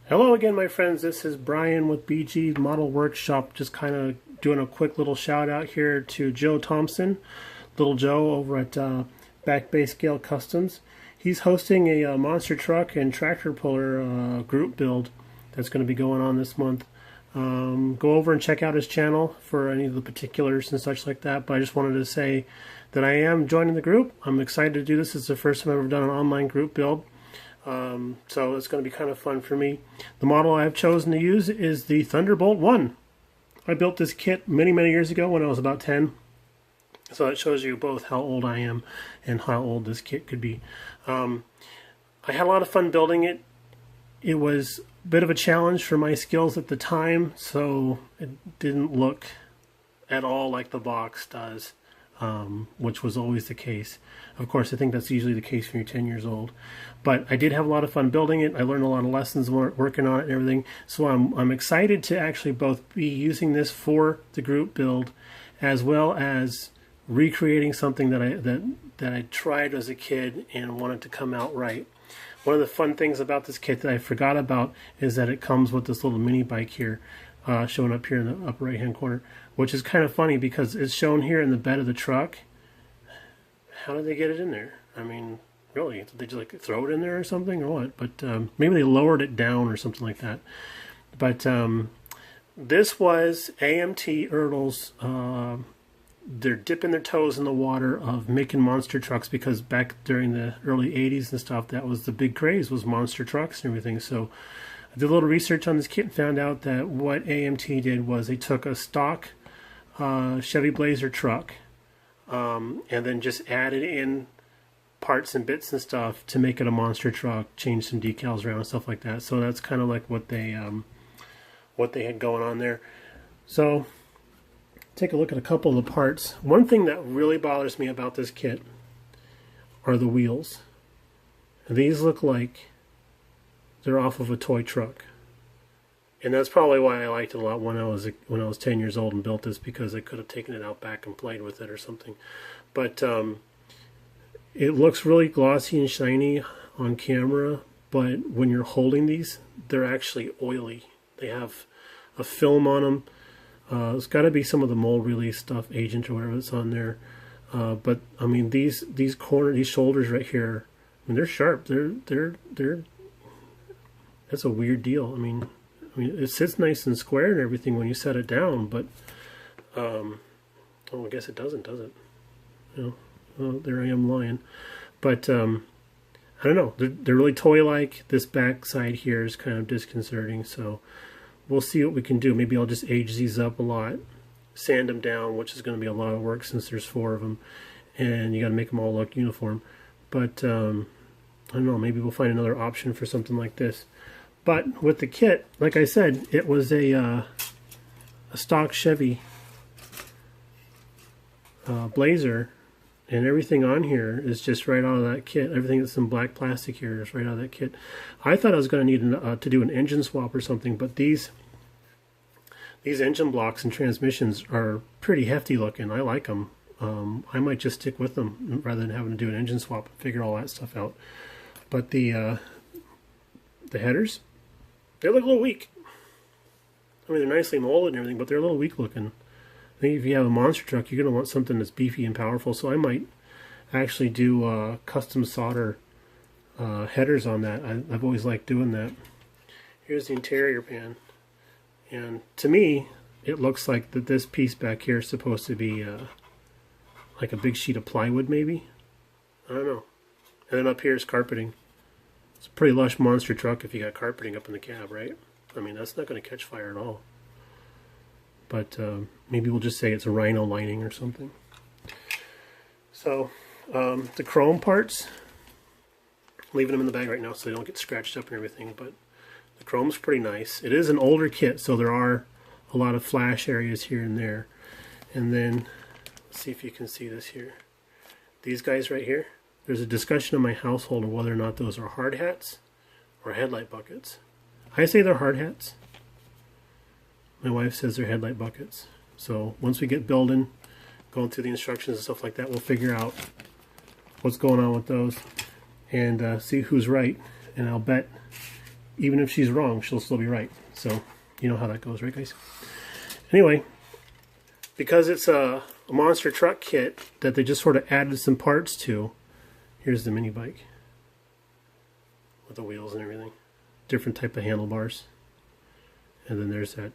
Hello again, my friends. This is Brian with BG Model Workshop. Just kind of doing a quick little shout out here to Joe Thompson, Little Joe over at Back Bay Scale Customs. He's hosting a monster truck and tractor puller group build that's going to be going on this month. Go over and check out his channel for any of the particulars and such like that. But I just wanted to say that I am joining the group. I'm excited to do this. It's the first time I've ever done an online group build. So it's going to be kind of fun for me. The model I've chosen to use is the Thunderbolt One. I built this kit many years ago when I was about 10. So that shows you both how old I am and how old this kit could be. I had a lot of fun building it. It was a bit of a challenge for my skills at the time, so it didn't look at all like the box does, which was always the case. Of course, I think that's usually the case when you're 10 years old. But I did have a lot of fun building it. I learned a lot of lessons working on it and everything. So I'm excited to actually both be using this for the group build, as well as recreating something that I tried as a kid and wanted to come out right. One of the fun things about this kit that I forgot about is that it comes with this little mini bike here, showing up here in the upper right hand corner, which is kind of funny because it's shown here in the bed of the truck. How did they get it in there? I mean, really, did they just like throw it in there or something or what? But maybe they lowered it down or something like that. But this was AMT Ertl's. They're dipping their toes in the water of making monster trucks, because back during the early 80s and stuff, that was the big craze, was monster trucks and everything. So I did a little research on this kit and found out that what AMT did was they took a stock Chevy Blazer truck and then just added in parts and bits and stuff to make it a monster truck, change some decals around and stuff like that. So that's kind of like what they had going on there. So take a look at a couple of the parts. One thing that really bothers me about this kit are the wheels. These look like they're off of a toy truck, and that's probably why I liked it a lot when I was 10 years old and built this, because I could have taken it out back and played with it or something. But it looks really glossy and shiny on camera, but when you're holding these, they're actually oily. They have a film on them. It's got to be some of the mold release stuff, agent or whatever that's on there. But I mean, these shoulders right here, I mean, they're sharp. They're that's a weird deal. I mean, it sits nice and square and everything when you set it down, but oh, I guess it doesn't, does it? You know, well, there I am lying. But I don't know. They're really toy-like. This back side here is kind of disconcerting, so we'll see what we can do. Maybe I'll just age these up a lot, sand them down, which is going to be a lot of work since there's 4 of them, and you got to make them all look uniform. But I don't know, maybe we'll find another option for something like this. But with the kit, like I said, it was a stock Chevy Blazer, and everything on here is just right out of that kit. Everything that's in black plastic here is right out of that kit. I thought I was going to need to do an engine swap or something, but these engine blocks and transmissions are pretty hefty looking. I like them. I might just stick with them rather than having to do an engine swap and figure all that stuff out. But the headers, they look a little weak. I mean, they're nicely molded and everything, but they're a little weak looking. I think if you have a monster truck, you're going to want something that's beefy and powerful. So I might actually do custom solder headers on that. I've always liked doing that. Here's the interior pan. And to me, it looks like that this piece back here is supposed to be like a big sheet of plywood, maybe? I don't know. And then up here is carpeting. It's a pretty lush monster truck if you got carpeting up in the cab, right? I mean, that's not going to catch fire at all. But maybe we'll just say it's a rhino lining or something. So the chrome parts, leaving them in the bag right now so they don't get scratched up and everything, but the chrome's pretty nice. It is an older kit, so there are a lot of flash areas here and there. And then, let's see if you can see this here. These guys right here, there's a discussion in my household of whether or not those are hard hats or headlight buckets. I say they're hard hats. My wife says they're headlight buckets. So once we get building, going through the instructions and stuff like that, we'll figure out what's going on with those and see who's right. And I'll bet even if she's wrong, she'll still be right. So you know how that goes, right, guys? Anyway, because it's a monster truck kit that they just sort of added some parts to, here's the mini bike with the wheels and everything. Different type of handlebars. And then there's that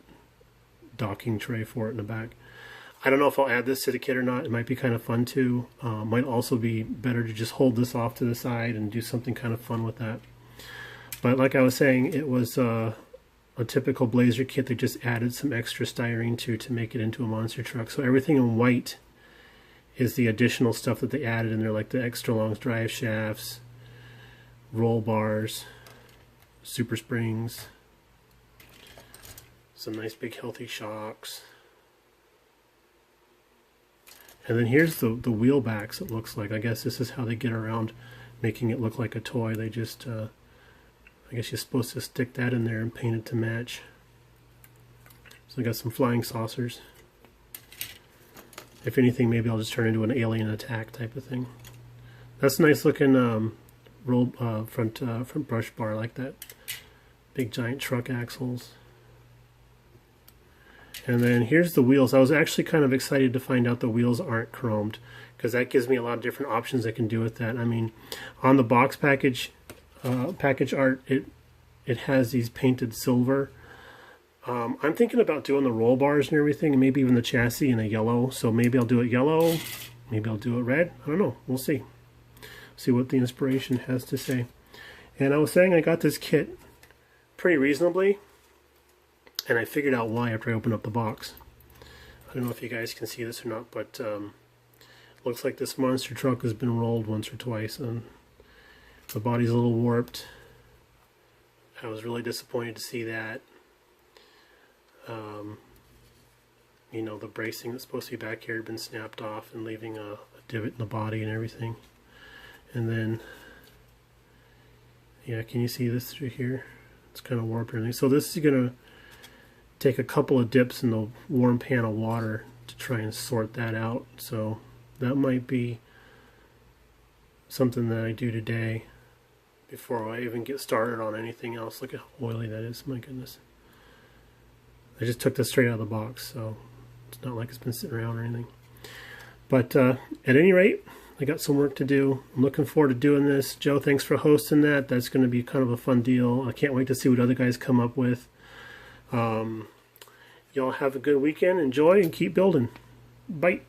docking tray for it in the back. I don't know if I'll add this to the kit or not. It might be kind of fun too. Might also be better to just hold this off to the side and do something kind of fun with that. But like I was saying, it was a typical Blazer kit. They just added some extra styrene to make it into a monster truck. So everything in white is the additional stuff that they added in there, like the extra long drive shafts, roll bars, super springs, some nice big healthy shocks. And then here's the wheel backs, it looks like. I guess this is how they get around making it look like a toy. They just, I guess you're supposed to stick that in there and paint it to match. So I got some flying saucers. If anything, maybe I'll just turn into an alien attack type of thing. That's a nice looking front brush bar. I like that. Big giant truck axles. And then here's the wheels. I was actually kind of excited to find out the wheels aren't chromed, because that gives me a lot of different options I can do with that. I mean, on the box package art, it has these painted silver. I'm thinking about doing the roll bars and everything, and maybe even the chassis in a yellow. So maybe I'll do it yellow, maybe I'll do it red. I don't know. We'll see. See what the inspiration has to say. And I was saying I got this kit pretty reasonably. And I figured out why after I opened up the box. I don't know if you guys can see this or not, but looks like this monster truck has been rolled once or twice, and the body's a little warped. I was really disappointed to see that. You know, the bracing that's supposed to be back here had been snapped off and leaving a divot in the body and everything. And then, yeah, can you see this through here? It's kind of warped and everything. So this is going to take a couple of dips in the warm pan of water to try and sort that out. So that might be something that I do today before I even get started on anything else. Look at how oily that is, my goodness. I just took this straight out of the box, so it's not like it's been sitting around or anything. But at any rate, I got some work to do. I'm looking forward to doing this. Joe, thanks for hosting that. That's going to be kind of a fun deal. I can't wait to see what other guys come up with. Y'all have a good weekend. Enjoy and keep building. Bye.